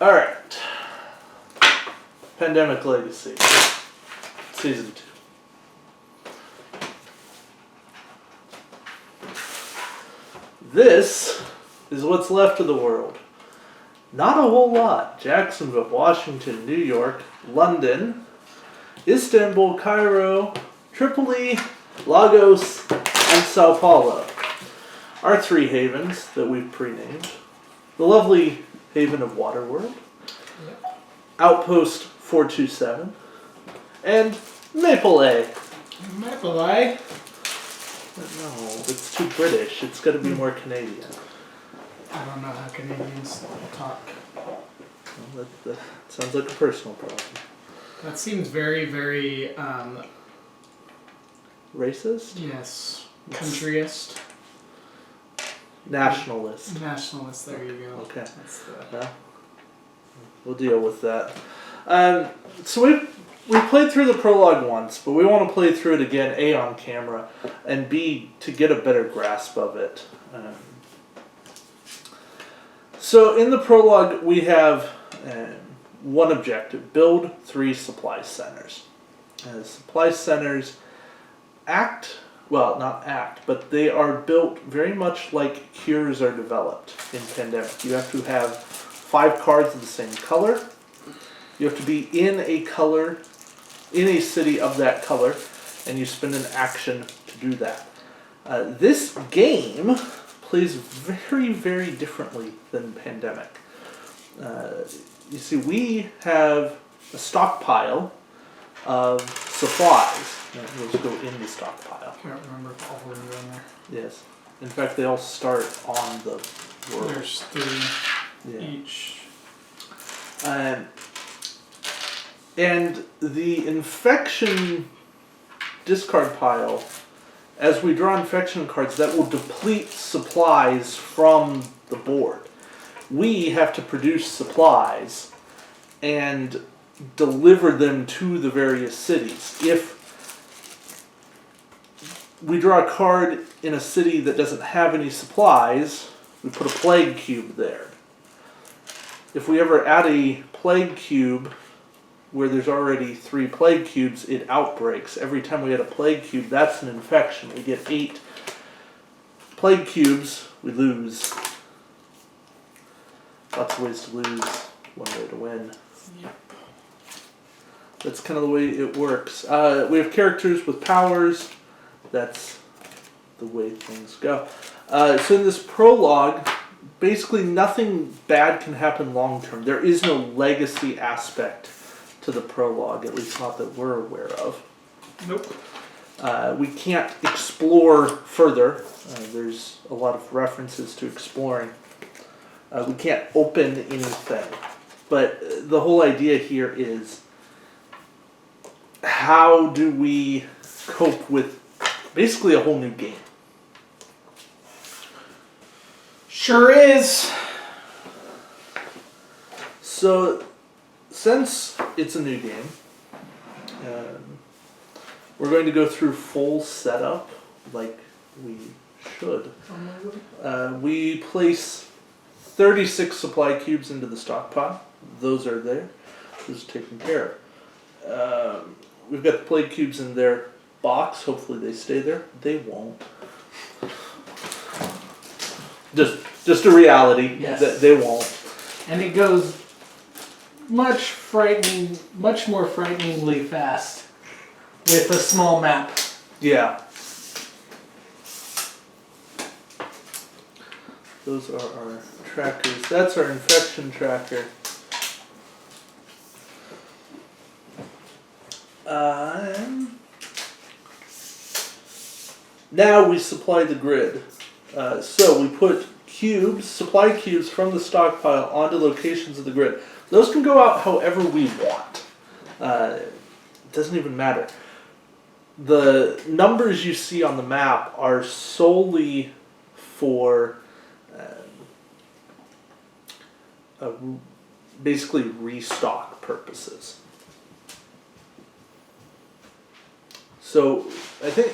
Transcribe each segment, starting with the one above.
Alright. Pandemic Legacy. Season 2. This is what's left of the world. Not a whole lot. Jacksonville, Washington, New York, London, Istanbul, Cairo, Tripoli, Lagos, and Sao Paulo. Our 3 havens that we've pre-named. The lovely haven of Waterworld, Outpost 427, and Maple A. Maple A? No, it's too British. It's got to be more Canadian. I don't know how Canadians talk. Well, that sounds like a personal problem. That seems very, very, Racist? yes, countryist. Nationalist. Nationalist, there you go. Okay. That's the... Well, we'll deal with that. So we played through the prologue once, but we want to play through it again, A, on camera, and B, to get a better grasp of it. So in the prologue, we have one objective: build 3 supply centers. Supply centers but they are built very much like cures are developed in Pandemic. You have to have 5 cards of the same color. You have to be in a city of that color, and you spend an action to do that. This game plays very, very differently than Pandemic. You see, we have a stockpile of supplies. Those go in the stockpile. I can't remember if all of them are in there. Yes. In fact, they all start on the world. There's 3 each. And the infection discard pile, as we draw infection cards, that will deplete supplies from the board. We have to produce supplies and deliver them to the various cities. If we draw a card in a city that doesn't have any supplies, we put a plague cube there. If we ever add a plague cube where there's already 3 plague cubes, it outbreaks. Every time we add a plague cube, that's an infection. We get 8 plague cubes, we lose. Lots of ways to lose, one way to win. Yep. That's kind of the way it works. We have characters with powers. That's the way things go. So in this prologue, basically nothing bad can happen long term. There is no legacy aspect to the prologue, at least not that we're aware of. Nope. We can't explore further. There's a lot of references to exploring. We can't open anything. But the whole idea here is, how do we cope with basically a whole new game? Sure is. So, since it's a new game, we're going to go through full setup like we should. We place 36 supply cubes into the stockpile. Those are there. Those are taken care of. We've got the plague cubes in their box. Hopefully they stay there. They won't. Just a reality. Yes. That they won't. And it goes much more frighteningly fast with a small map. Yeah. Those are our trackers. That's our infection tracker. Now we supply the grid. So we put supply cubes from the stockpile onto locations of the grid. Those can go out however we want. It doesn't even matter. The numbers you see on the map are solely for basically restock purposes. So I think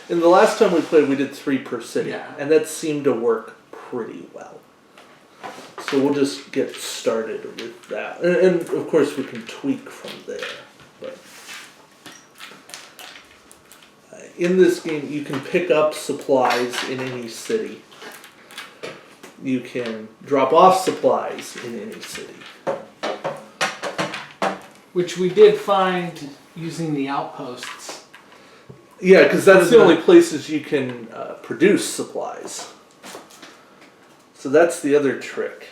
in the last time we played, we did 3 per city, and that seemed to work pretty well. So we'll just get started with that. And of course we can tweak from there. But in this game you can pick up supplies in any city. You can drop off supplies in any city. Which we did find using the outposts. Yeah, because that's the only places you can produce supplies. So that's the other trick.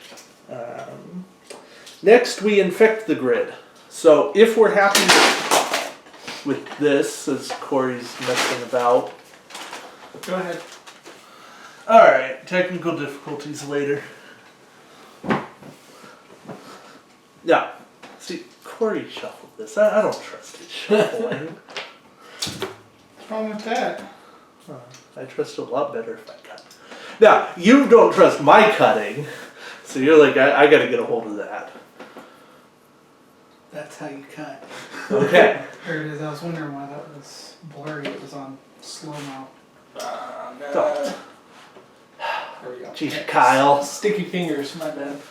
Next, we infect the grid. So if we're happy with this, as Cory's messing about. Go ahead. Alright, technical difficulties later. Yeah. See, Cory shuffled this. I don't trust his shuffling. What's wrong with that? I trust it a lot better if I cut. Now, you don't trust my cutting, so you're like, I gotta get a hold of that. That's how you cut. Okay. There it is. I was wondering why that was blurry. It was on slow-mo. Don't. There we go. Jeez, Kyle. Sticky fingers, my bad.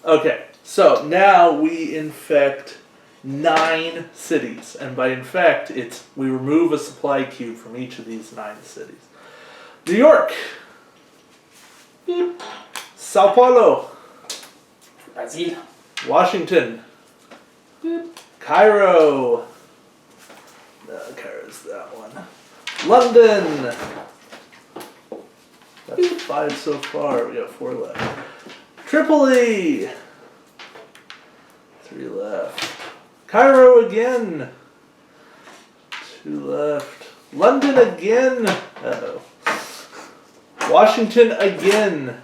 Okay, so now we infect 9 cities, and by infect, it's we remove a supply cube from each of these 9 cities. New York, beep. Sao Paulo, Brazil, Washington, beep. Cairo. No, Cairo's that one. London. That's 5 so far. We got 4 left. Tripoli. 3 left. Cairo again. 2 left. London again. Uh-oh. Washington again.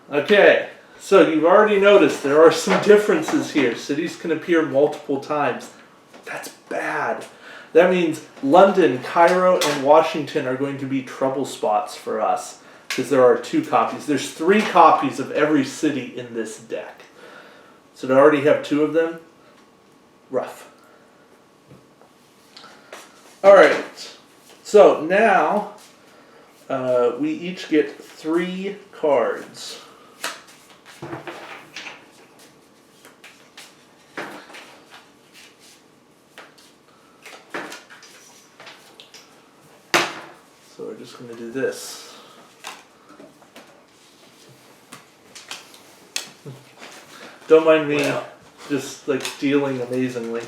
Okay, so you've already noticed there are some differences here. Cities can appear multiple times. That's bad. That means London, Cairo, and Washington are going to be trouble spots for us because there are 2 copies. There's 3 copies of every city in this deck. So to already have 2 of them, rough. Alright, so now we each get 3 cards. So we're just going to do this. Don't mind me just like dealing amazingly.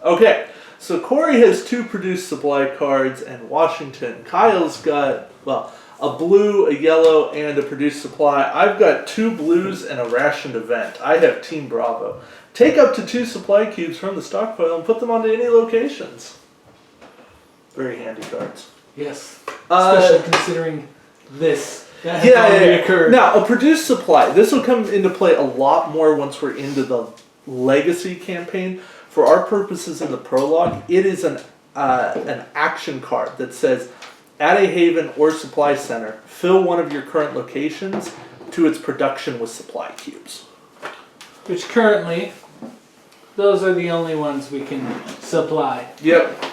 Okay, so Cory has 2 produced supply cards and Washington. Kyle's got, well, a blue, a yellow, and a produced supply. I've got 2 blues and a rationed event. I have Team Bravo. Take up to 2 supply cubes from the stockpile and put them onto any locations. Very handy cards. Yes. Especially considering this. That has Yeah. already occurred. Now, a produced supply. This will come into play a lot more once we're into the Legacy campaign. For our purposes in the prologue, it is an action card that says, at a haven or supply center, fill one of your current locations to its production with supply cubes. Which currently, those are the only ones we can supply. Yep.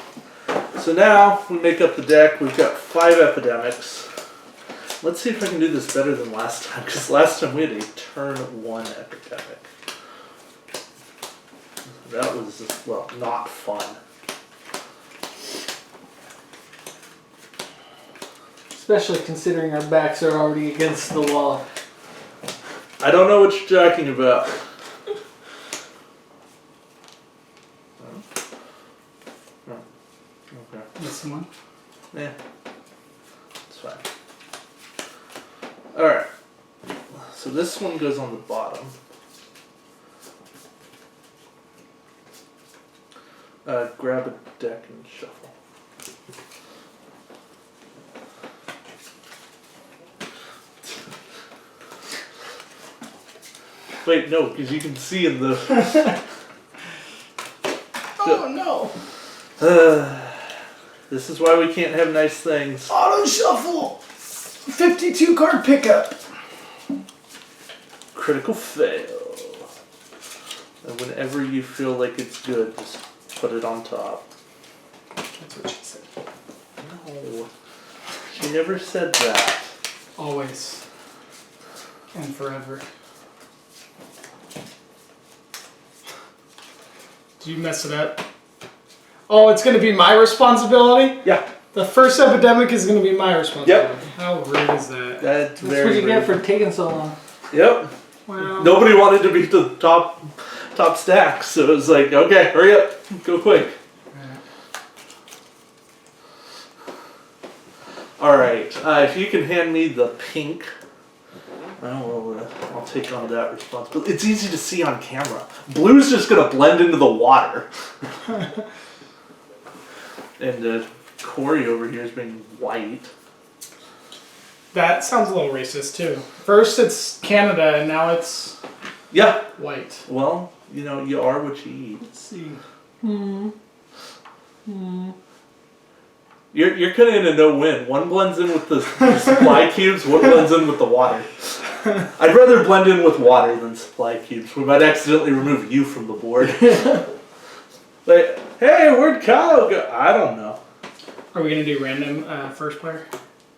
So now we make up the deck. We've got 5 epidemics. Let's see if I can do this better than last time, because last time we had a turn 1 epidemic. That was, well, not fun. Especially considering our backs are already against the wall. I don't know what you're talking about. Okay. This one. Yeah. It's fine. Alright. So this one goes on the bottom. Grab a deck and shuffle. Wait, no, because you can see in the... Oh no! This is why we can't have nice things. Auto shuffle! 52 card pickup! Critical fail. And whenever you feel like it's good, just put it on top. That's what she said. No. She never said that. Always. And forever. Did you mess it up? Oh, it's going to be my responsibility? Yeah. The first epidemic is going to be my responsibility. Yep. How rude is that? That's That's what you get for taking so long. Yep. Well, Nobody wanted to be the top stack, so it was like, okay, hurry up, go quick. All right, if you can hand me the pink, I'll take on that responsibility. It's easy to see on camera. Blue's just gonna blend into the water, and Cory over here is being white. that sounds a little racist too. First it's Canada and now it's Yeah. white. Well, you know, you are what you eat. Let's see. You're kind of in a no-win. One blends in with the supply cubes, one blends in with the water. I'd rather blend in with water than supply cubes. We might accidentally remove you from the board. Like, hey, where'd Kyle go? I don't know. Are we going to do random first player?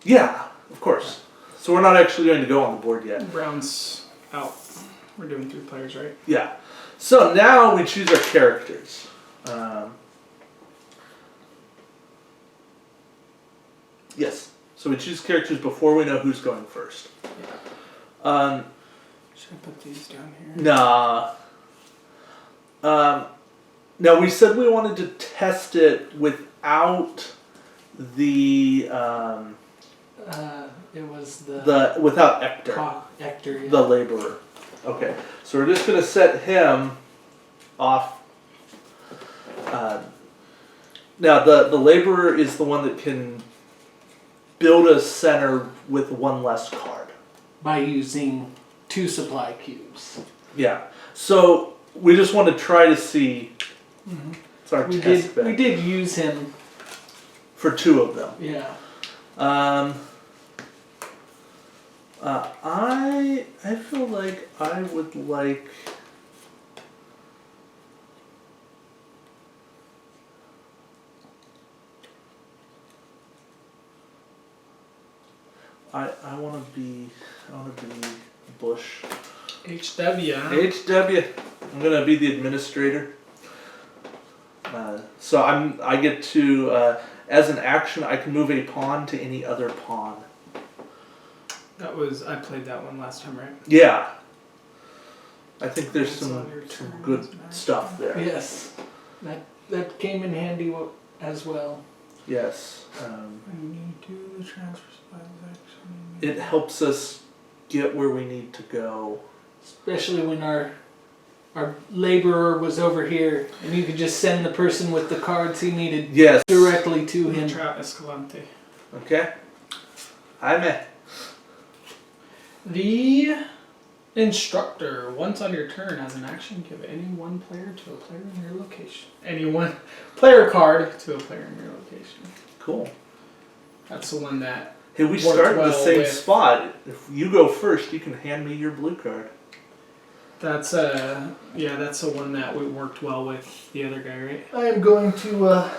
Yeah, of course. So we're not actually going to go on the board yet. Brown's out. We're doing 3 players, right? Yeah. So now we choose our characters. Yes. So we choose characters before we know who's going first. Should I put these down here? Nah. Now we said we wanted to test it without the It was the without Ector, Ector, yeah. the laborer. Okay, so we're just gonna set him off. Now the laborer is the one that can build a center with one less card. By using 2 supply cubes. Yeah. So we just want to try to see. It's our test bet. We did use him For 2 of them. Yeah. I feel like I would like. I want to be Bush. HW. Huh? HW. I'm gonna be the administrator. So I get to as an action I can move a pawn to any other pawn. I played that one last time, right? Yeah. I think there's It's some on your turn, good doesn't matter. stuff there. Yes. That came in handy as well. Yes. When you do the transfer supplies action. It helps us get where we need to go. Especially when our laborer was over here and you could just send the person with the cards he needed Yes. directly to him. Contra Escalante. Okay. Jaime. The instructor, once on your turn, has an action. Give any one player to a player in your location. Any one player card to a player in your location. Cool. That's the one that. Hey, we Worked start in the well same with- spot. If you go first, you can hand me your blue card. That's that's the one that we worked well with the other guy, right? I am going to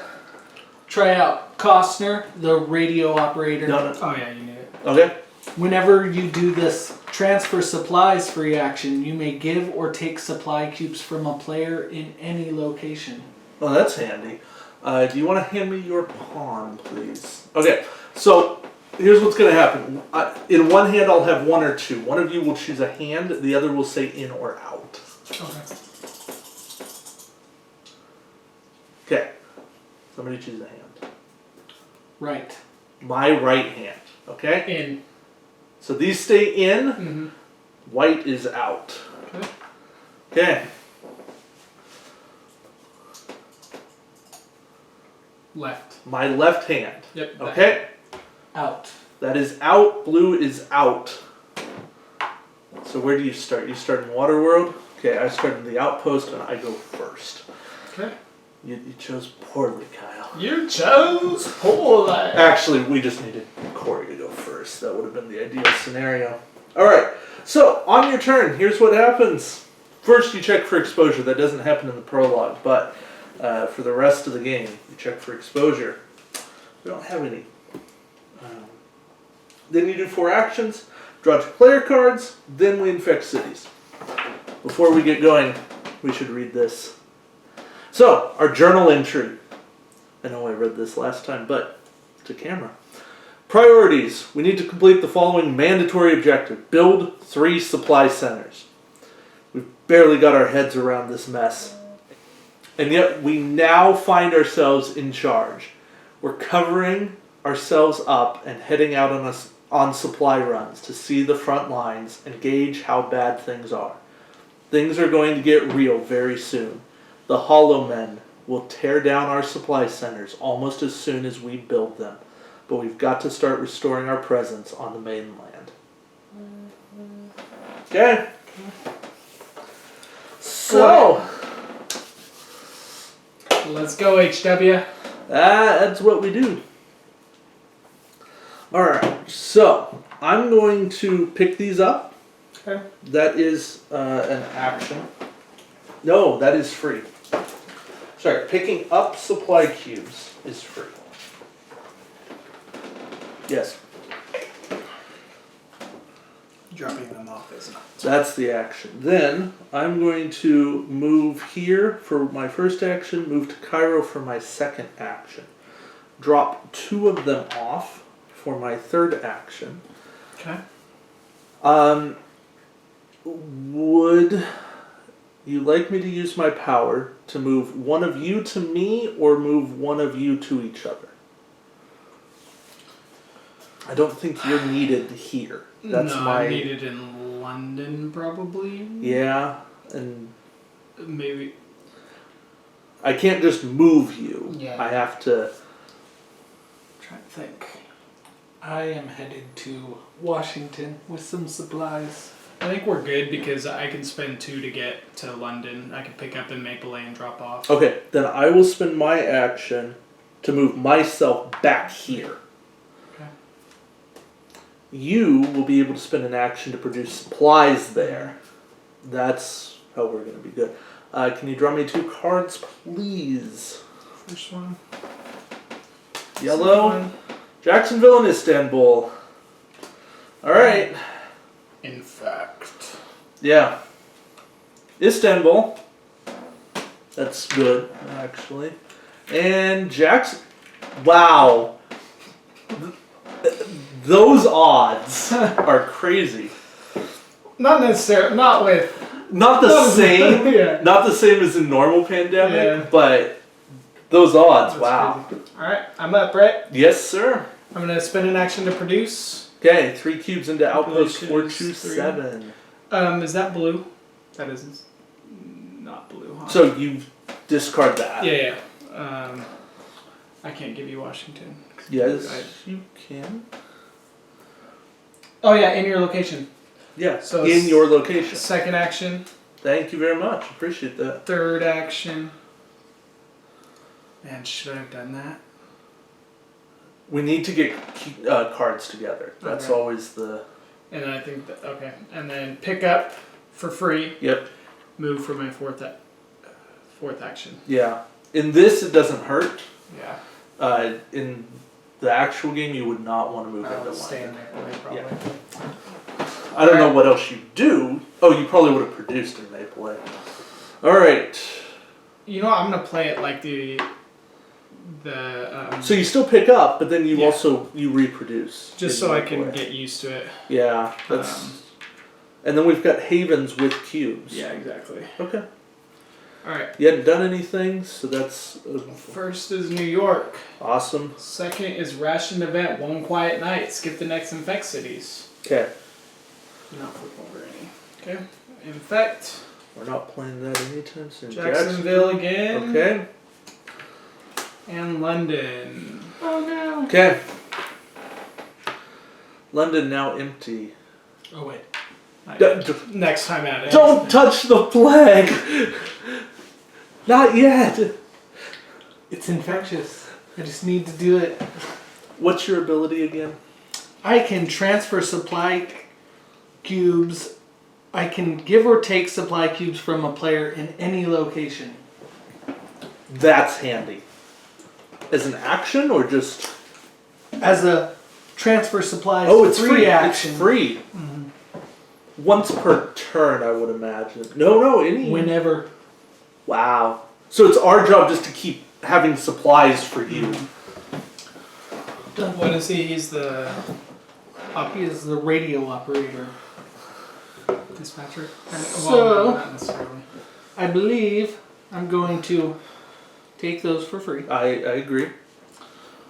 try out Costner, the radio operator. No. Oh yeah, you knew it. Okay. Whenever you do this transfer supplies free action, you may give or take supply cubes from a player in any location. Well, that's handy. Do you want to hand me your pawn, please? Okay. So here's what's going to happen. In one hand, I'll have 1 or 2. One of you will choose a hand. The other will say in or out. Okay. Okay. Somebody choose a hand. Right. My right hand. Okay. In. So these stay in. Mm-hmm. White is out. Okay. Okay. Left. My left hand. Yep. Okay. Out. That is out. Blue is out. So where do you start? You start in Waterworld? Okay, I start in the outpost and I go first. Okay. You chose poorly, Kyle. You chose poorly. Actually, we just needed Cory to go first. That would have been the ideal scenario. Alright, so on your turn, here's what happens. First, you check for exposure. That doesn't happen in the prologue, but for the rest of the game, you check for exposure. We don't have any Then you do 4 actions, draw 2 player cards, then we infect cities. Before we get going, we should read this. So, our journal entry. I know I read this last time, but to camera. Priorities. We need to complete the following mandatory objective. Build 3 supply centers. We've barely got our heads around this mess. And yet we now find ourselves in charge. We're covering ourselves up and heading out on supply runs to see the front lines and gauge how bad things are. Things are going to get real very soon. The Hollow Men will tear down our supply centers almost as soon as we build them. But we've got to start restoring our presence on the mainland. Okay. So, Let's go, HW. that's what we do. Alright, so I'm going to pick these up. Okay. That is an action. No, that is free. Sorry, picking up supply cubes is free. Yes, Dropping them off is not. that's the action. Then I'm going to move here for my first action, move to Cairo for my second action. Drop 2 of them off for my third action. Okay. Would you like me to use my power to move one of you to me or move one of you to each other? I don't think you're needed here. That's no, my I'm needed in London, probably. Yeah, and Maybe. I can't just move you. Yeah. I have to. Trying to think. I am headed to Washington with some supplies. I think we're good because I can spend 2 to get to London. I can pick up in Maple Lane, drop off. Okay, then I will spend my action to move myself back here. Okay. You will be able to spend an action to produce supplies there. That's how we're going to be good. Can you draw me 2 cards, please? First one. Yellow. Second one. Jacksonville and Istanbul. Alright. In fact. Yeah. Istanbul. That's good, actually. And Jackson. Wow. Those odds are crazy. Not necessarily. Not with. Not the same. Yeah. Not the same as in normal pandemic, Yeah. but those odds, That's wow. crazy. Alright, I'm up, right? Yes, sir. I'm going to spend an action to produce. Okay, 3 cubes into outpost Blue 427. Is that blue? That is not blue, huh? So you discard that. Yeah. I can't give you Washington. Yes, you can. Oh yeah, in your location. Yeah, So in it's- your location. Second action, Thank you very much. Appreciate that. third action. Man, should I have done that? We need to get cards together. That's Okay. always the... And then I think that, okay. And then pick up for free. Yep. Move for my fourth action. Yeah. In this, it doesn't hurt. Yeah. In the actual game, you would not want to move I'll into stay in London. there probably. I don't know what else you do. Oh, you probably would have produced in Maple Lane. All right. You know what? I'm gonna play it like the. So you still pick up, but then you Yeah. also you reproduce. Just in so I Maple can Lane. get used to it. Yeah, that's. And then we've got havens with cubes. Yeah, exactly. Okay. All right. You hadn't done anything, so that's First is New York. awesome. Second is Ration Event. One Quiet Night. Skip the next Infect cities. Okay. Not flip over any. Okay. Infect. We're not playing that anytime soon. Jacksonville again. Okay. And London. Oh no. Okay. London now empty. Oh wait. Next time at it. Don't touch the flag! Not yet! It's infectious. I just need to do it. What's your ability again? I can transfer supply cubes. I can give or take supply cubes from a player in any location. That's handy. As an action or just... As a transfer supplies. Oh, it's free. action. It's free. Once per turn, I would imagine. No, any. Whenever. Wow. So it's our job just to keep having supplies for you. What is he? He's the He is the radio operator. dispatcher. So- not necessarily. I believe I'm going to take those for free. I agree.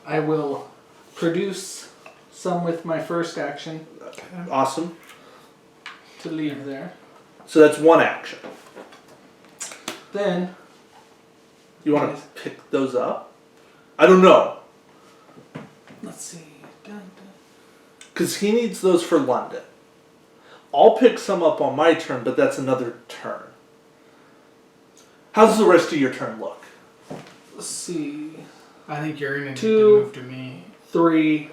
I will produce some with my first action Awesome. to leave there. So that's one action. Then, You want to pick those up? I don't know. let's see. Dun, dun. Because he needs those for London. I'll pick some up on my turn, but that's another turn. How's the rest of your turn look? Let's see. I think you're gonna need 2, to move to me. 3.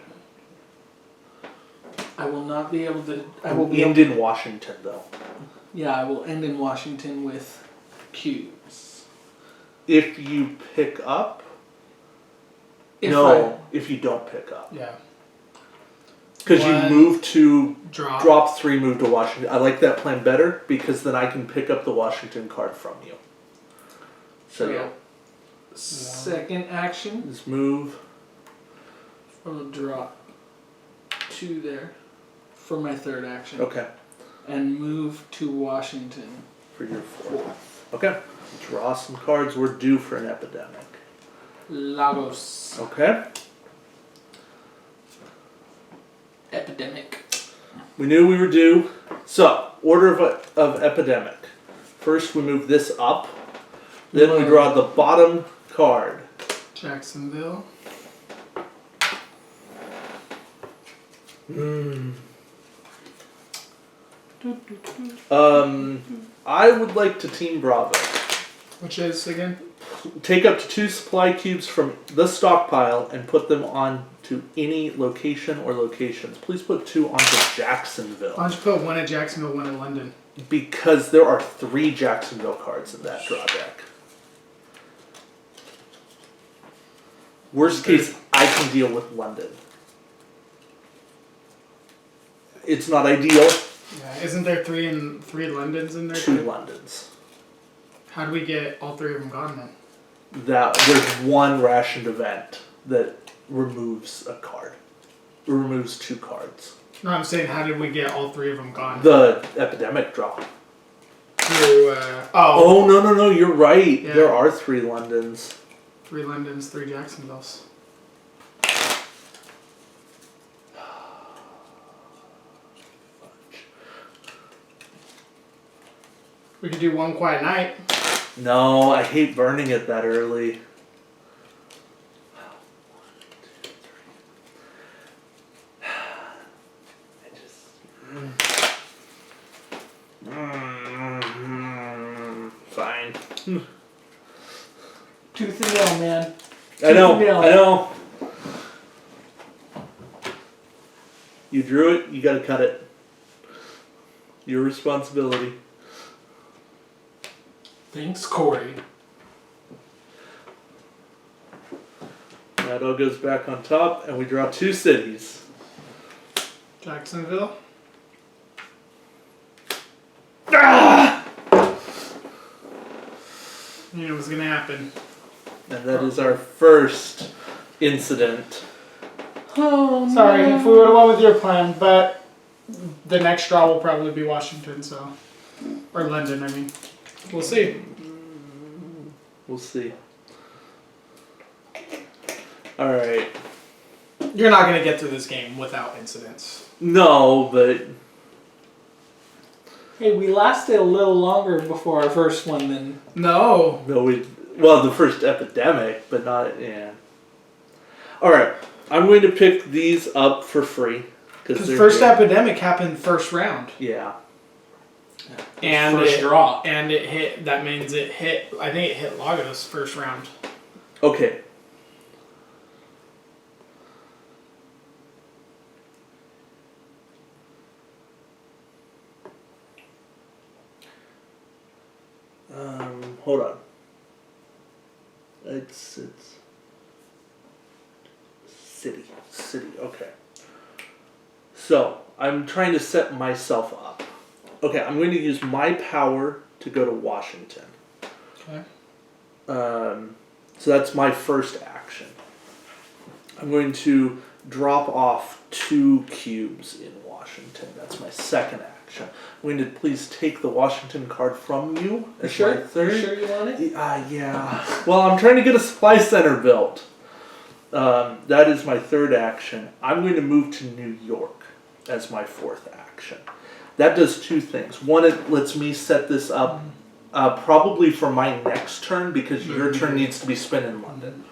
I will not be able to. I will be End in Washington, though. Yeah, I will end in Washington with cubes. If you pick up. If if you don't pick up. Yeah. Because you One. move to Drop. drop 3, move to Washington. I like that plan better because then I can pick up the Washington card from you. So yeah, Second action, just move. I'll drop 2 there for my third action. Okay, And move to Washington. for your 4th. Okay, draw some cards. We're due for an epidemic. Lagos. Okay, Epidemic. we knew we were due. So order of epidemic. First, we move this up. Then we draw the bottom card. Jacksonville. I would like to Team Bravo. Which is again? Take up to 2 supply cubes from the stockpile and put them onto any location or locations. Please put 2 onto Jacksonville. Why don't you put 1 at Jacksonville, 1 at London? Because there are 3 Jacksonville cards in that draw deck. Worst case, I can deal with London. It's not ideal. Yeah. Isn't there 3 Londons in there? 2 too? Londons. How do we get all 3 of them gone then? That there's one rationed event that removes a card. It removes 2 cards. No, I'm saying how did we get all 3 of them gone? The epidemic draw. Through, Oh no! You're right. Yeah. There are 3 Londons. 3 Londons, 3 Jacksonvilles. We could do 1 quiet night. No, I hate burning it that early. Fine. Tooth and nail, man. I know. Nail. I know. You drew it. You got to cut it. Your responsibility. Thanks, Cory. That all goes back on top, and we draw 2 cities. Jacksonville. Ah! You knew it was going to happen. And that is our first incident. Oh, Sorry no. if we would have went with your plan, but the next draw will probably be Washington, so. Or London, I mean. We'll see. We'll see. Alright. You're not going to get through this game without incidents. No, but Hey, we lasted a little longer before our first one than. No. well, the first epidemic, but not, yeah. Alright, I'm going to pick these up for free. Because they're first good. epidemic happened first round. Yeah. And first draw. And it hit, that means it hit, I think it hit Lagos first round. Okay. Hold on. It's city, okay. So, I'm trying to set myself up. Okay, I'm going to use my power to go to Washington. Okay. So that's my first action. I'm going to drop off 2 cubes in Washington. That's my second action. I'm going to please take the Washington card from you. You as sure? my third. You sure you want it? Yeah. Well, I'm trying to get a supply center built. That is my third action. I'm going to move to New York as my fourth action. That does 2 things. One, it lets me set this up probably for my next turn because your turn needs to be spent in London.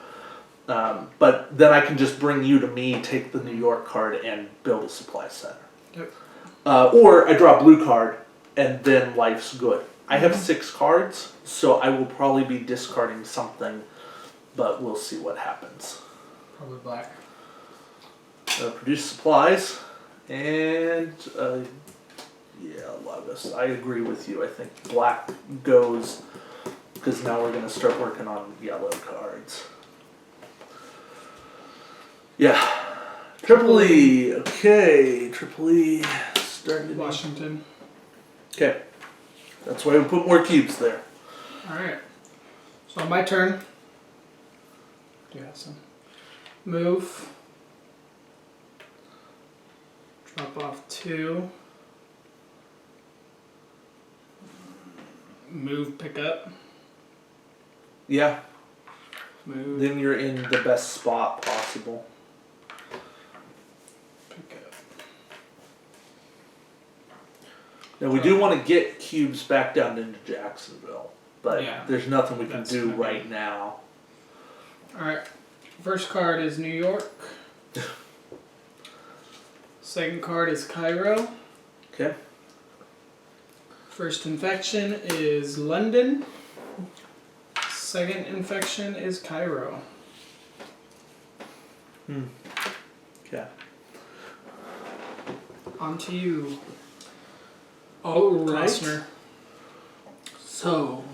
But then I can just bring you to me, take the New York card, and build a supply center. Yep. Or I draw a blue card, and then life's good. I have 6 cards, so I will probably be discarding something, but we'll see what happens. Probably black. Produce supplies, and yeah, Lagos. I agree with you. I think black goes, because now we're going to start working on yellow cards. Yeah. Tripoli. Okay. Tripoli started. Washington. Okay. That's why we put more cubes there. Alright. So on my turn. Do you have some? Move. Drop off 2. Move, pick up. Yeah. Move, Then you're in the best spot possible. pick up. Now we do want to get cubes back down into Jacksonville, but Yeah. there's nothing we can That's do gonna be- right now. Alright. First card is New York. Second card is Cairo. Okay. First infection is London. Second infection is Cairo. Okay. On to you, All right. Costner. So,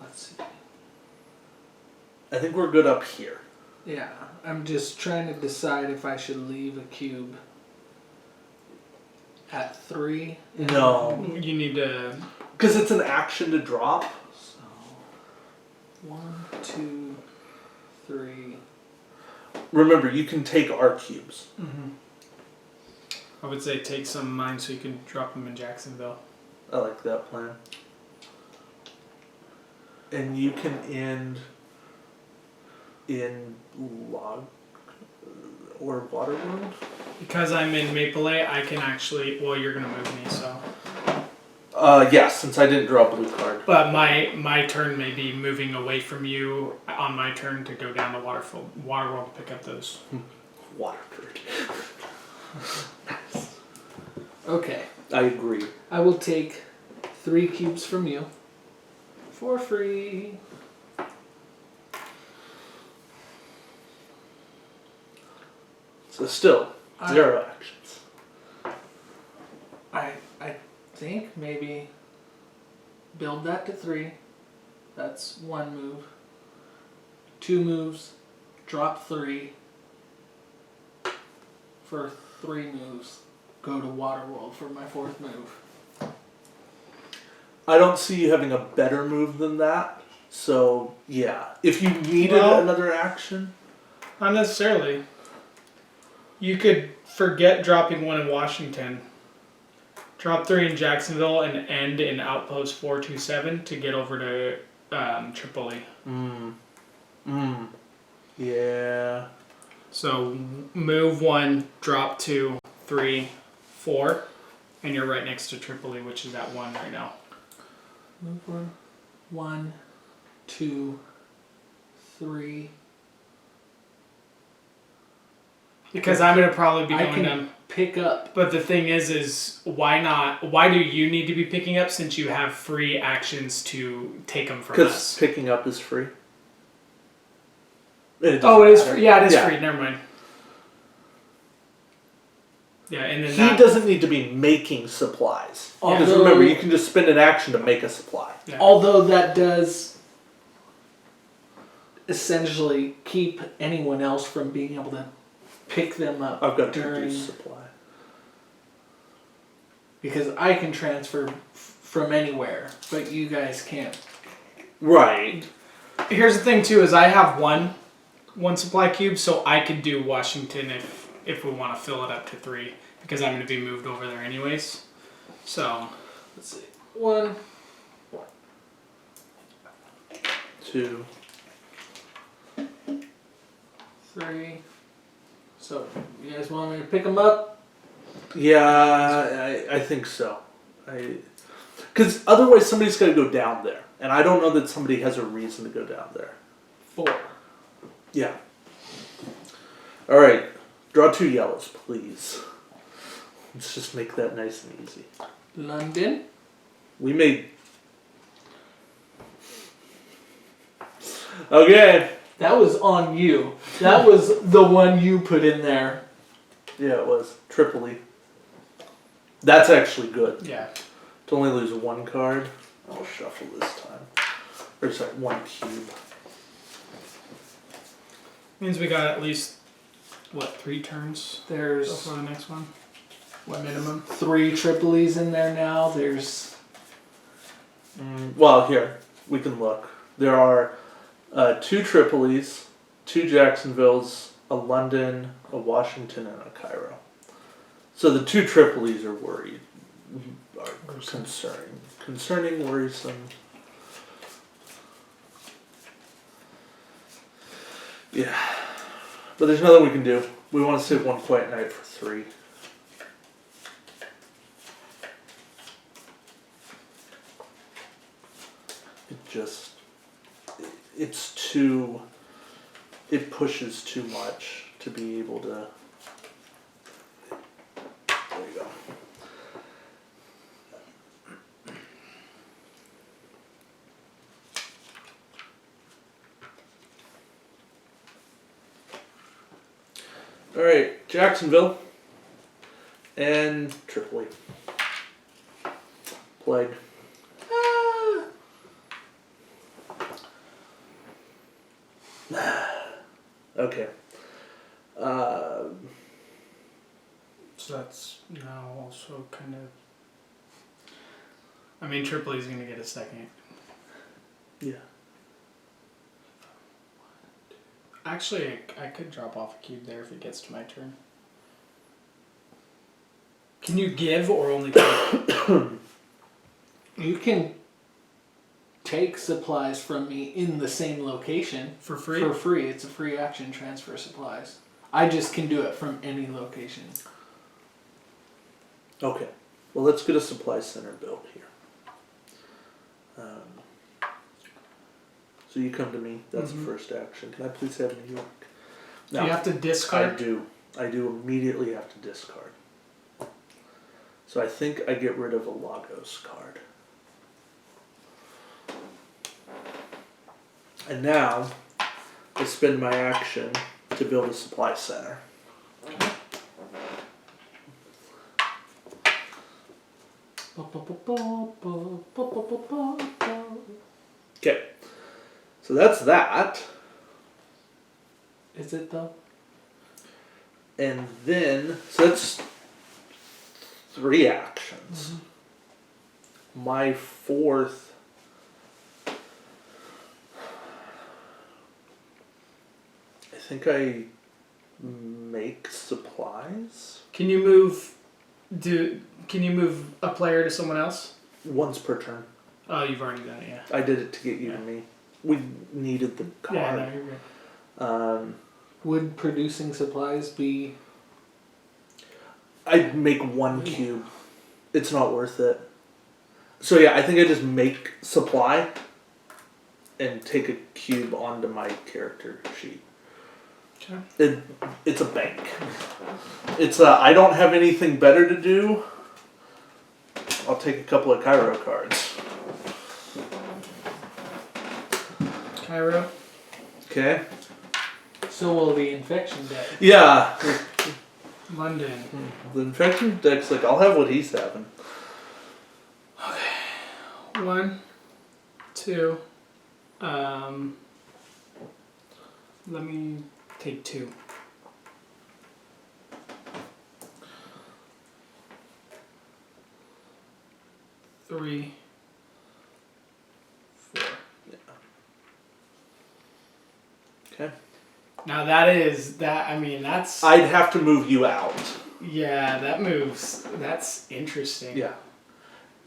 let's see. I think we're good up here. Yeah, I'm just trying to decide if I should leave a cube at 3. No. You need to. Because it's an action to drop. So, 1, 2, 3. Remember, you can take our cubes. I would say take some of mine so you can drop them in Jacksonville. I like that plan. And you can end in Log or Waterworld. Because I'm in Maple-Lay, I can actually. Well, you're gonna move me, so. Yeah, since I didn't draw a blue card. But my turn may be moving away from you on my turn to go down to Waterworld to pick up those. Waterford. Okay, I agree. I will take 3 cubes from you for free. So still, 0 actions. I think maybe build that to 3. That's 1 move. 2 moves, drop 3. For 3 moves, go to Waterworld for my 4th move. I don't see you having a better move than that. So, yeah. If you needed Well- another action. Not necessarily. You could forget dropping 1 in Washington. Drop 3 in Jacksonville and end in Outpost 427 to get over to Tripoli. Yeah. So move 1, drop 2, 3, 4, and you're right next to Tripoli, which is at 1 right now. Move 1, 1, 2, 3. Because I'm gonna probably be I going can down. pick up. But the thing is why not? Why do you need to be picking up since you have free actions to take them from Because us? picking up is free. Oh, it is matter. free. Yeah, it is Yeah. free. Never mind. Yeah, and then He that, doesn't need to be making supplies. Because Although- remember, you can just spend an action to make a supply. Yeah. Although that does essentially keep anyone else from being able to pick them up I've got to during. produce supply. Because I can transfer from anywhere, but you guys can't. Right. Here's the thing too: is I have one supply cube, so I could do Washington if we want to fill it up to 3, because I'm going to be moved over there anyways. So Let's see. 1, 2. 3. So, you guys want me to pick them up? Yeah, I think so. Because otherwise somebody's got to go down there. And I don't know that somebody has a reason to go down there. 4. Yeah. Alright. Draw 2 yellows, please. Let's just make that nice and easy. London. We made... Okay. That was on you. That was the one you put in there. Yeah, it was. Tripoli. That's actually good. yeah, To only lose 1 card. I'll shuffle this time. Or sorry, 1 cube. means we got at least 3 turns There's before the next one. What minimum? 3 Tripolis in there now. There's Well, here. We can look. There are 2 Tripolis, 2 Jacksonvilles, a London, a Washington, and a Cairo. So the 2 Tripolis are worried. Are concerning, worrisome. Yeah. But there's nothing we can do. We want to save 1 quiet night for 3. It's too... It pushes too much to be able to... There you go. Alright, Jacksonville and Tripoli. Plague. Okay. So that's now also kind of. I mean, Tripoli's going to get a second. Yeah. Actually, I could drop off a cube there if it gets to my turn. Can you give or only take? You can take supplies from me in the same location For free? for free. It's a free action, transfer supplies. I just can do it from any location. Okay. Well, let's get a supply center built here. So you come to me. That's the first action. Can I please have New York? Do you have to discard? I do. I do immediately have to discard. So I think I get rid of a Lagos card. And now, I spend my action to build a supply center. Okay. So that's that. Is it though? And then, so that's 3 actions. My 4th. I think I make supplies. Can you move? Can you move a player to someone else? Once per turn. Oh, you've already done it. Yeah. I did it to get you to me. We needed the card. Yeah, no, you're good. Would producing supplies be... I'd make 1 cube. It's not worth it. So yeah, I think I just make supply and take a cube onto my character sheet. Okay. It's a bank. It's I don't have anything better to do. I'll take a couple of Cairo cards. Cairo. Okay. So will the infection deck. Yeah. London. The infection deck's like, I'll have what he's having. 1, 2. Let me take 2. 3, 4. Okay. Now that's. I'd have to move you out. Yeah, that moves. That's interesting. Yeah.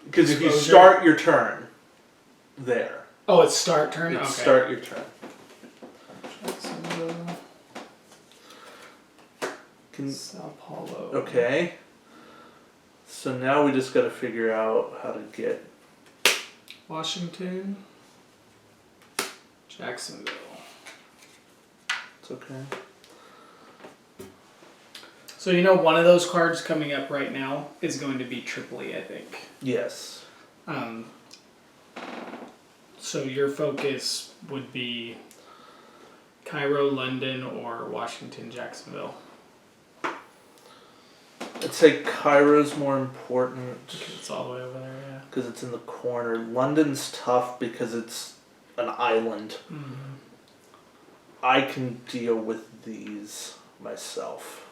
Because if you Exposure. start your turn there. Oh, it's start turn? It's Okay. start your turn. Sao Paulo. Okay. So now we just got to figure out how to get. Washington. Jacksonville. It's okay. So you know one of those cards coming up right now is going to be Tripoli, I think. Yes. So your focus would be Cairo, London, or Washington, Jacksonville. I'd say Cairo's more important. It's all the way over there, yeah. Because it's in the corner. London's tough because it's an island. Mm-hmm. I can deal with these myself.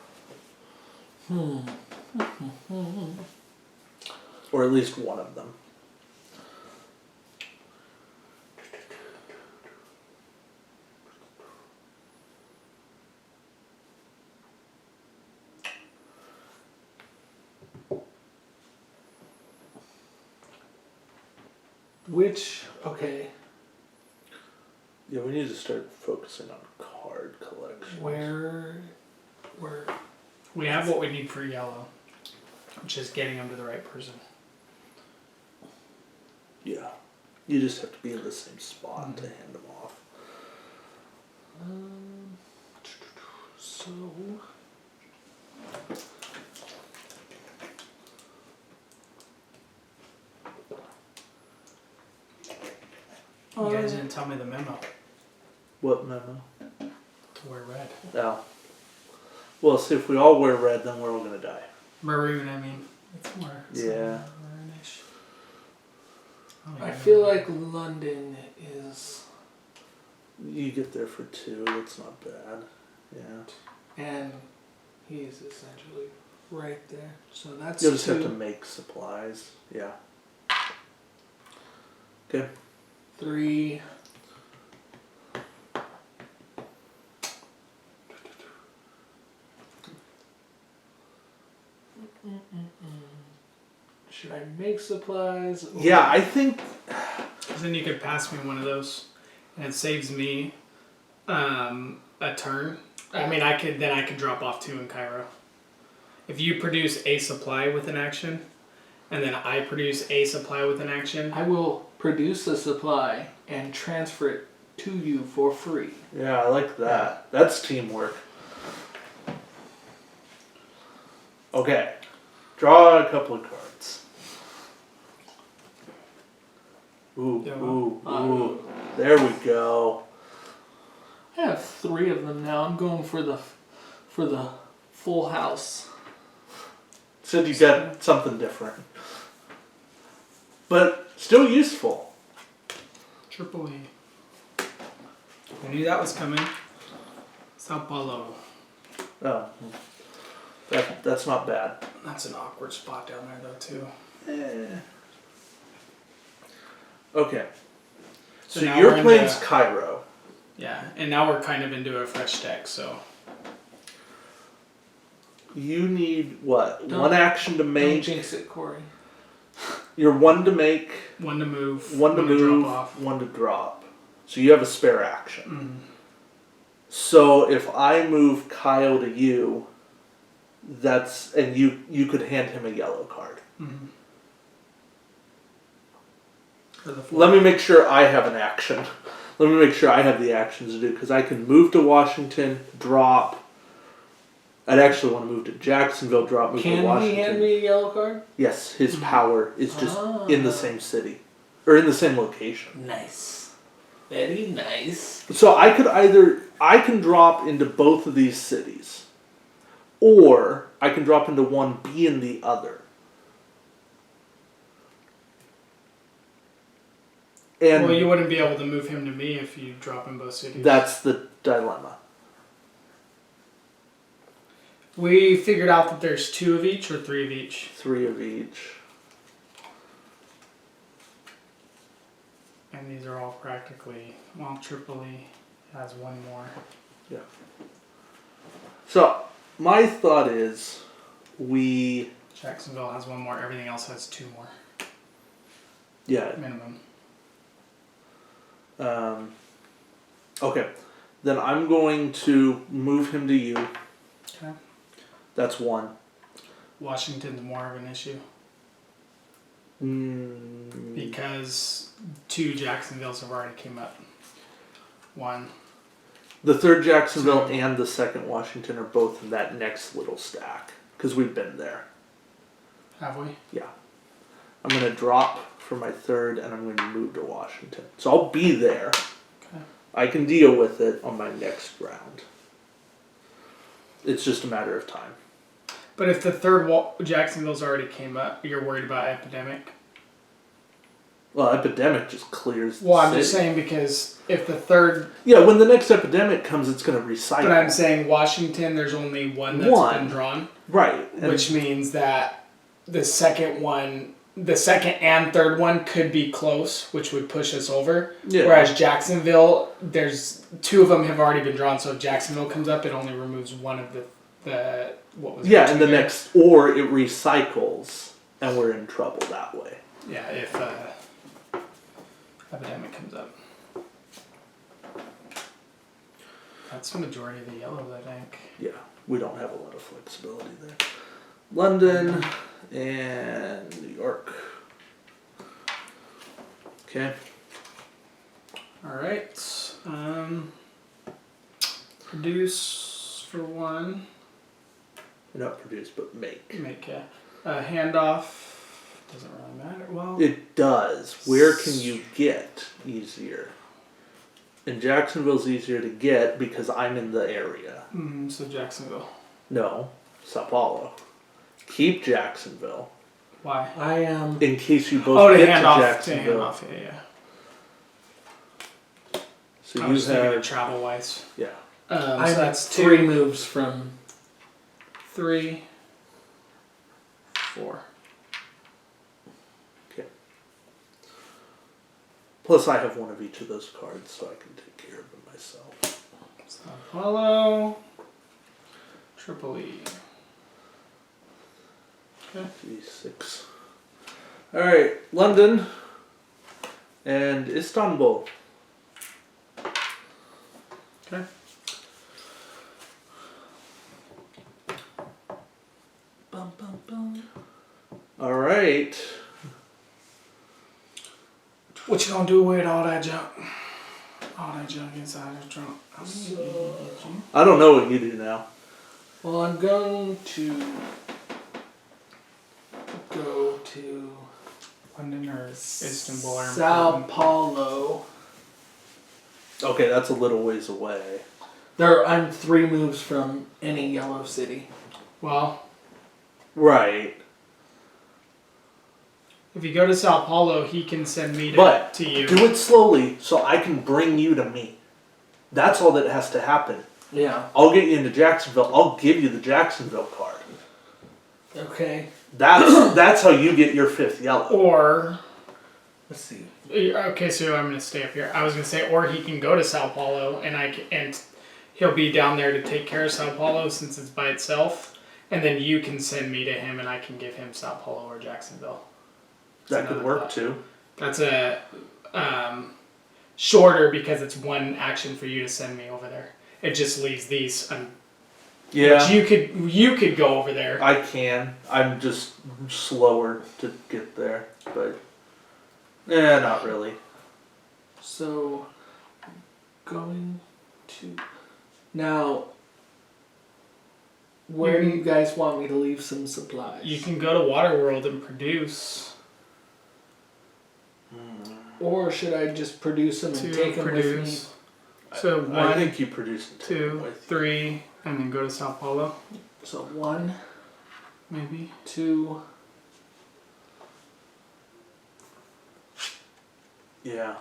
Or at least one of them. Okay, Yeah, we need to start focusing on card collection. where, We have what we need for yellow. Just getting them to the right person. Yeah. You just have to be in the same spot to hand them off. so, You guys didn't tell me the memo What memo? to wear red. No. Well, see, if we all wear red, then we're all going to die. Maroon, I mean. It's more. It's Yeah. maroonish. I feel like London is, You get there for 2, that's not bad. Yeah. and he's essentially right there. So that's You'll just have 2, to make supplies. Yeah. Okay. 3. Should I make supplies? Or Yeah, I think. Then you could pass me one of those, and it saves me a turn. I mean, I could drop off 2 in Cairo. If you produce a supply with an action, and then I produce a supply with an action. I will produce a supply and transfer it to you for free. Yeah, I like that. That's teamwork. Okay. Draw a couple of cards. Ooh, Yeah. ooh. There we go. I have 3 of them now. I'm going for the full house. Said you got something different. But still useful. Tripoli. I knew that was coming. Sao Paulo. Oh. That's not bad. That's an awkward spot down there, though, too. Okay. So now your we're in plane's the- Cairo. Yeah, and now we're kind of into a fresh deck, so. You need what? Don't- One action to Don't make. jinx it, Cory. You're 1 to make, One to move, 1 to move, drop off. 1 to drop. So you have a spare action. Mm. So if I move Kyle to you, and you could hand him a yellow card. Mm. For the 4. Let me make sure I have an action. Let me make sure I have the actions to do, because I can move to Washington, drop. I'd actually want to move to Jacksonville, drop, move to Can Washington. he hand me a yellow card? Yes, his power is just Ah. in the same city. Or in the same location. Nice. Very nice. So I can drop into both of these cities. Or I can drop into one, be in the other. And Well, you wouldn't be able to move him to me if you drop in both cities. that's the dilemma. We figured out that there's 2 of each or 3 of each. 3 of each. And these are all practically, well, Tripoli has one more. So, my thought is we... Jacksonville has one more. Everything else has two more. Yeah. Minimum. Okay. Then I'm going to move him to you. Okay. That's one. Washington's more of an issue. Mm. Because 2 Jacksonvilles have already came up. 1. The 3rd Jacksonville 2. and the 2nd Washington are both in that next little stack. Because we've been there. Have we? Yeah. I'm going to drop for my 3rd and I'm going to move to Washington. So I'll be there. Okay. I can deal with it on my next round. It's just a matter of time. But if the 3rd Jacksonville's already came up, you're worried about epidemic? Well, epidemic just clears the Well, I'm city. just saying because if the 3rd... Yeah, when the next epidemic comes, it's going to recycle. But I'm saying Washington, there's only one that's been drawn. Right. Which means that the second one, the 2nd and 3rd one could be close, which would push us over. Yeah. Whereas Jacksonville, there's 2 of them have already been drawn, so if Jacksonville comes up, it only removes one of the what was it? Yeah, and the next, or it recycles, and we're in trouble that way. Yeah, if epidemic comes up. That's the majority of the yellows, I think. Yeah, we don't have a lot of flexibility there. London and New York. Okay. All right. Produce for 1. Not produce, but make. Make a handoff. Doesn't really matter. Well, It does. Where can you get easier? And Jacksonville's easier to get because I'm in the area. so Jacksonville. No, Sao Paulo. Keep Jacksonville Why? I am. in case you Oh, both to get hand to off. To Jacksonville. hand off. Yeah. So I you was thinking have of travel wise. yeah. So I'm that's 3 2, moves from. 3, 4. Okay. Plus, I have one of each of those cards, so I can take care of them myself. Sao Paulo. Tripoli. Okay. G6. All right, London and Istanbul. Okay. Bum, bum, bum. All right. What you gonna do with all that junk? All that junk inside the trunk. I don't know what you do now. Well, I'm going to go to London or Istanbul or Sao Paulo. Okay, that's a little ways away. I'm 3 moves from any yellow city. Well, Right. if you go to Sao Paulo, he can send me But to you. do it slowly so I can bring you to me. That's all that has to happen. Yeah. I'll get you into Jacksonville. I'll give you the Jacksonville card. Okay. That's how you get your 5th yellow. Or, Let's see. okay, so I'm gonna stay up here. I was gonna say, or he can go to Sao Paulo and he'll be down there to take care of Sao Paulo since it's by itself, and then you can send me to him and I can give him Sao Paulo or Jacksonville. That could work too. That's a shorter because it's 1 action for you to send me over there. It just leaves these. Yeah. Which you could go over there. I can. I'm just slower to get there, but not really. So, going to now. Where do you guys want me to leave some supplies? You can go to Waterworld and produce. Or should I just produce them and To take them with me? So I 1, think you produced it 2, with 3, and then go to Sao Paulo, So 1, maybe. 2. Yeah.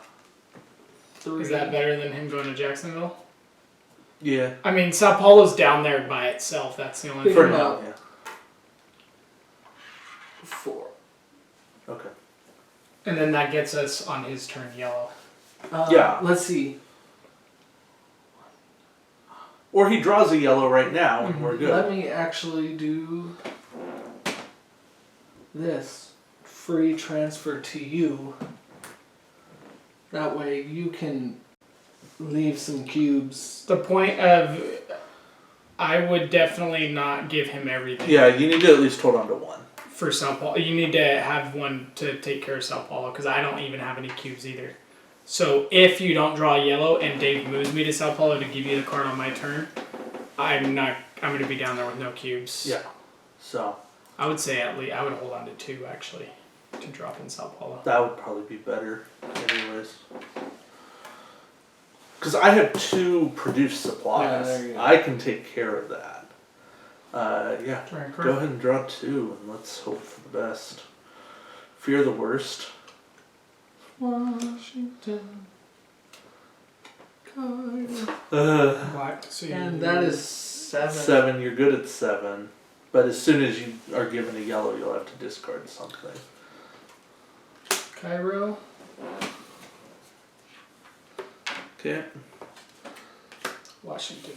3. Is that better than him going to Jacksonville? Yeah. I mean, Sao Paulo's down there by itself. That's the only Big For thing. now, yeah. 4. Okay. And then that gets us on his turn yellow. Yeah. Let's see. Or he draws a yellow right now and we're good. Let me actually do this. Free transfer to you. That way you can leave some cubes. The point of, I would definitely not give him everything. Yeah, you need to at least hold on to one. For Sao Paulo, you need to have one to take care of Sao Paulo because I don't even have any cubes either. So if you don't draw yellow and Dave moves me to Sao Paulo to give you the card on my turn, I'm going to be down there with no cubes. Yeah. So. I would say at least I would hold on to 2 actually to drop in Sao Paulo. That would probably be better, anyways. Because I have 2 produced supplies. Yeah, there you go. I can take care of that. Yeah. Right, Go ahead and draw 2, and let's hope for the best. Fear the worst. Washington. Black, so And that is 7. 7. You're good at 7. But as soon as you are given a yellow, you'll have to discard something. Cairo. Okay. Washington.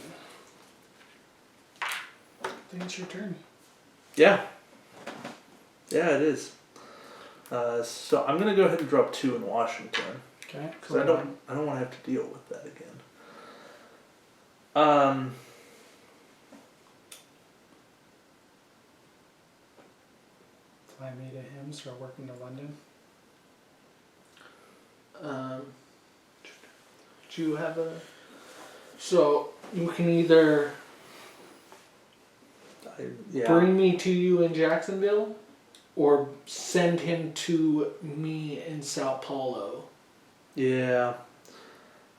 I think it's your turn. Yeah. Yeah, it is. So I'm gonna go ahead and drop 2 in Washington Okay. because I don't want to have to deal with that again. Fly me to him. Start working to London. Do you have a... So you can either bring me to you in Jacksonville or send him to me in Sao Paulo. Yeah.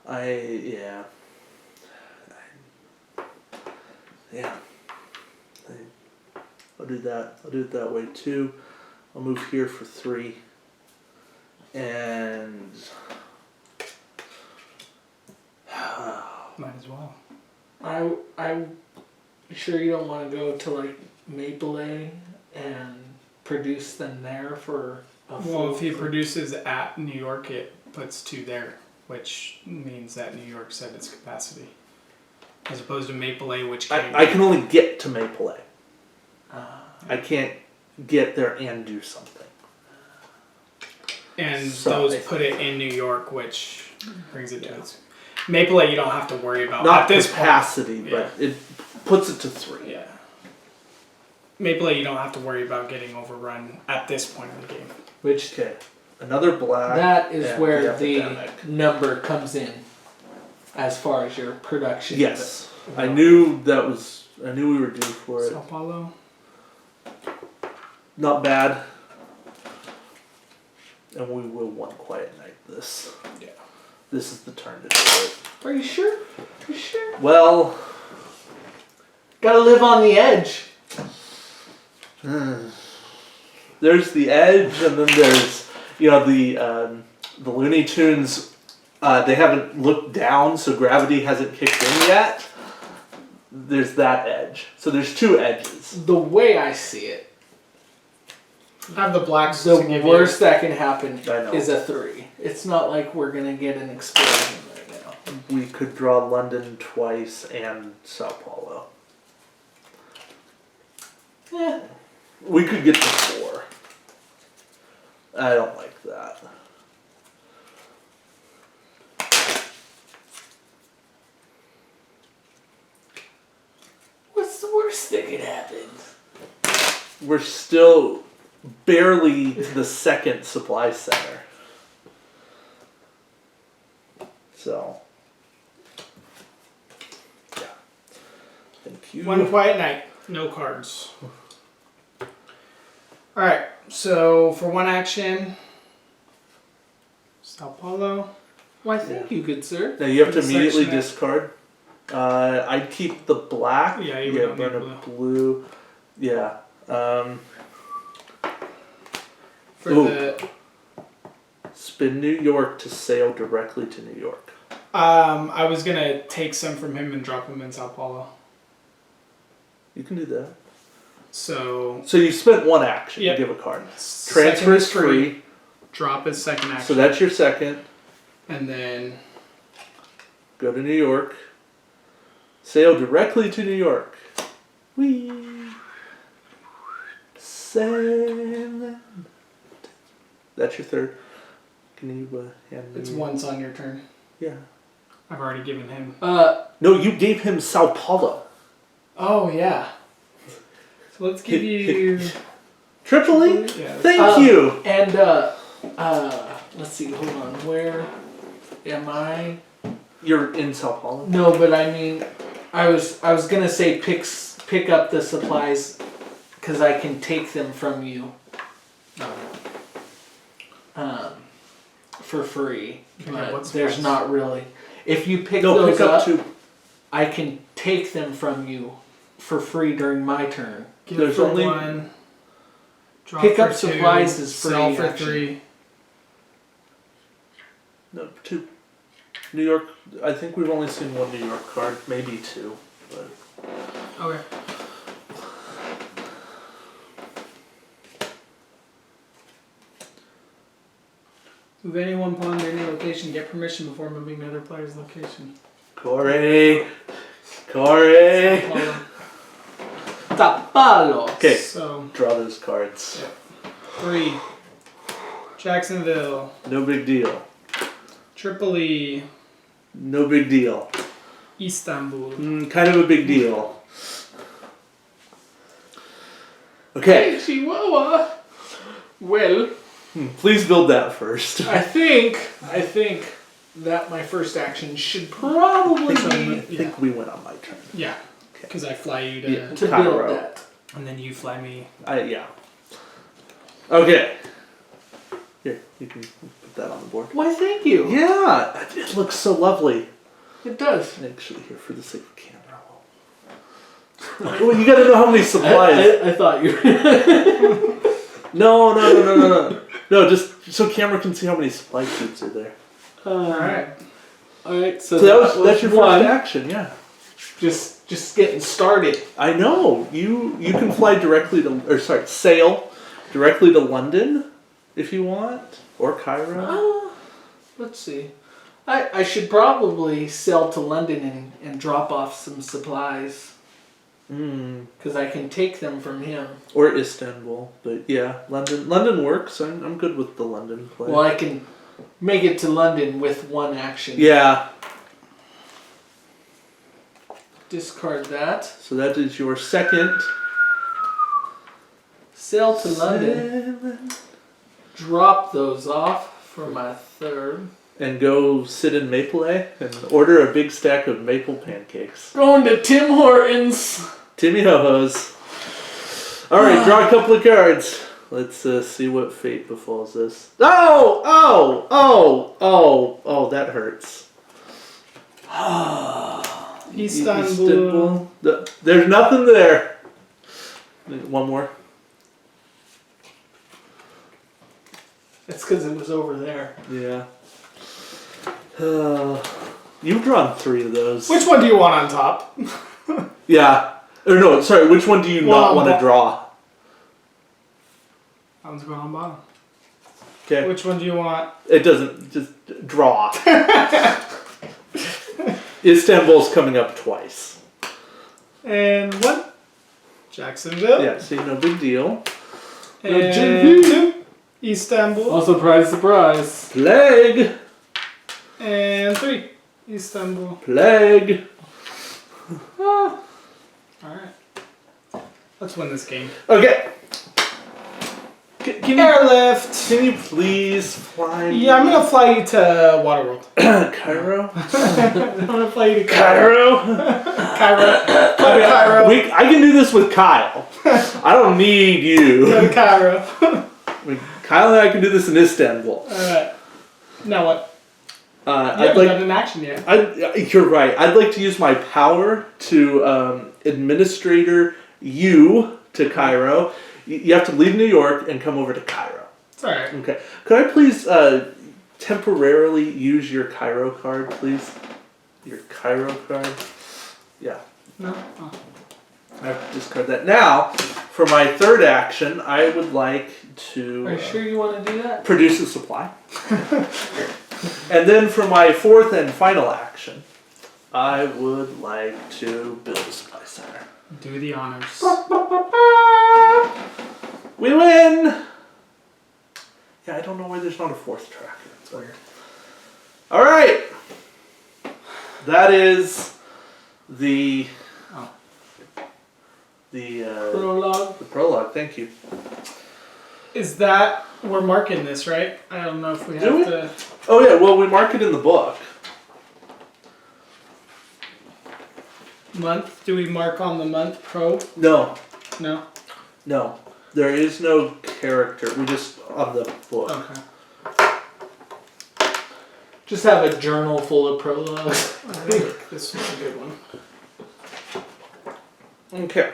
I'll do that. I'll do it that way too. I'll move here for 3. And Might as well. I'm sure you don't want to go to like Maple and produce them there for a full... Well, if he produces at New York, it puts 2 there, which means that New York's at its capacity. As opposed to Maple, which came... I can only get to Maple. I can't get there and do something. And So those put it in New York, which brings it to its... Maple, you don't have to worry about. Not at this capacity, point, but it puts it to 3. Yeah. Maple, you don't have to worry about getting overrun at this point in the game. Which... Okay. Another black. That is and where the epidemic. number comes in as far as your production. Yes. I knew we were due for it. Sao Paulo. Not bad. And we will one quiet night this. Yeah. This is the turn to do it. Are you sure? Are you sure? Well, Gotta live on the edge. there's the edge, and then there's the Looney Tunes. They haven't looked down, so gravity hasn't kicked in yet. There's that edge. So there's 2 edges. The way I see it, I have the blacks the to give worst that can happen I know. is a 3. It's not like we're gonna get an explosion right now. We could draw London twice and Sao Paulo. Yeah. We could get to 4. I don't like that. What's the worst that could happen? We're still barely the 2nd supply center. So, yeah. Thank you. One quiet night. No cards. Alright, so for 1 action, Sao Paulo. Why, thank you, good sir. Now you have to For the immediately section discard. I'd keep the black. Yeah, you don't need burn a blue. Yeah. For Ooh. the Spin New York to sail directly to New York. I was gonna take some from him and drop him in Sao Paulo. You can do that. So you spent 1 action Yep. to give a card. second Transfer is free. Drop his second action. So that's your 2nd. And then Go to New York. Sail directly to New York. Whee! Sail. That's your third. Can you hand me? it's once on your turn. Yeah. I've already given him. No, you gave him Sao Paulo. Oh yeah. So let's give you Tripoli? Yeah. Thank you. And let's see. Hold on. Where am I? You're in Sao Paulo. No, but I mean, I was gonna say pick up the supplies, because I can take them from you. For free, but what's there's price? not really. If you pick No, those pick up up, two. I can take them from you for free during my turn. Give There's for only- one. Drop Pick for up supplies two, is free Sell for action. 3. No, two. New York. I think we've only seen one New York card, maybe two. But Okay. Move any one pawn to any location. Get permission before moving to other player's location. Corey. Corey. Tapalo. Okay. So Draw those cards. 3. Jacksonville. No big deal. Tripoli. No big deal. Istanbul. Kind of a big deal. Okay. Hey, Chihuahua. Well, Please build that first. I think that my first action should probably I be think we went on my turn. Yeah. Because I fly you to. Yeah. to Cairo. build that. And then you fly me. Yeah. Okay. Here, you can put that on the board. Why, thank you. Yeah, it looks so lovely. It does. Actually, here for the sake of camera. Well, you gotta know how many supplies. I thought you. No. No, just so camera can see how many supply cubes are there. Alright. All right. So, So that's your one. first action, yeah. Just getting started. I know. You can fly directly to, sail directly to London if you want, or Cairo. Let's see. I should probably sail to London and drop off some supplies, because I can take them from him. Or Istanbul, but yeah, London works. I'm good with the London play. Well, I can make it to London with one action. Yeah. Discard that. So that is your second. Sail to London. Drop those off for my third. And go sit in Maple and order a big stack of maple pancakes. Going to Tim Hortons. Timmy Ho-Ho's. Alright, draw a couple of cards. Let's see what fate befalls us. Oh, that hurts. Istanbul. There's nothing there. One more. It's because it was over there. Yeah. You've drawn 3 of those. Which one do you want on top? Yeah. Or no, sorry, which one do you not want to draw? That one's going on bottom. Okay. Which one do you want? It doesn't, just draw. Istanbul's coming up twice. And what? Jacksonville. Yeah, see, no big deal. And JV. 2. Istanbul. Oh, surprise, surprise. Plague! And 3. Istanbul. Plague! Alright. Let's win this game. Okay. Can Airlift! you please fly me? Yeah, I'm gonna fly you to Waterworld. Cairo? I'm gonna fly you to Cairo? Cairo. Go to Cairo. I can do this with Kyle. I don't need Go you. to Cairo. Kyle and I can do this in Istanbul. Alright. Now what? You I'd haven't like. done an action yet. You're right. I'd like to use my power to administrator you to Cairo. You have to leave New York and come over to Cairo. It's alright. Okay. Could I please temporarily use your Cairo card, please? Your Cairo card? Yeah. No? Oh. I have to discard that. Now, for my third action, I would like to Are you sure you want to do that? produce a supply. And then for my fourth and final action, I would like to build a supply center. Do the honors. We win! Yeah, I don't know why there's not a fourth tracker. It's weird. Alright! That is the Prologue. the prologue, thank you. Is that we're marking this, right? I don't know if we Do have we? to. Oh yeah, well we mark it in the book. Month? Do we mark on the month pro? No. No? No. There is no character. We just on the book. Okay. Just have a journal full of prologues. I think this was a good one. Okay.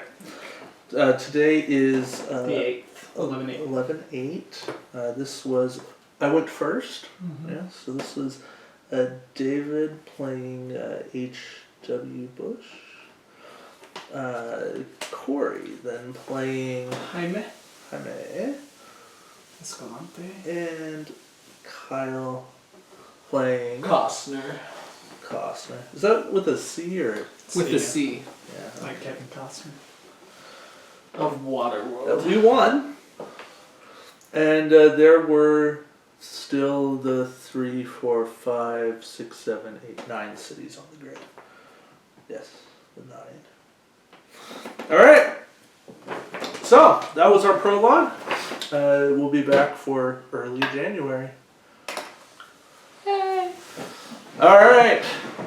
Today is The 8th. 11/8. 11/8. This was I went first. Mm-hmm. Yeah. So this was David playing H.W. Bush. Cory then playing Jaime Jaime. Escalante. And Kyle playing Costner. Costner. Is that with a C or? With C, the C Yeah. Like Kevin Costner. of Waterworld. We won. And there were still the 3, 4, 5, 6, 7, 8, 9 cities on the grid. Yes, the 9. Alright. So, that was our prologue. We'll be back for early January. Yay. Alright.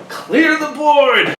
Clear the board!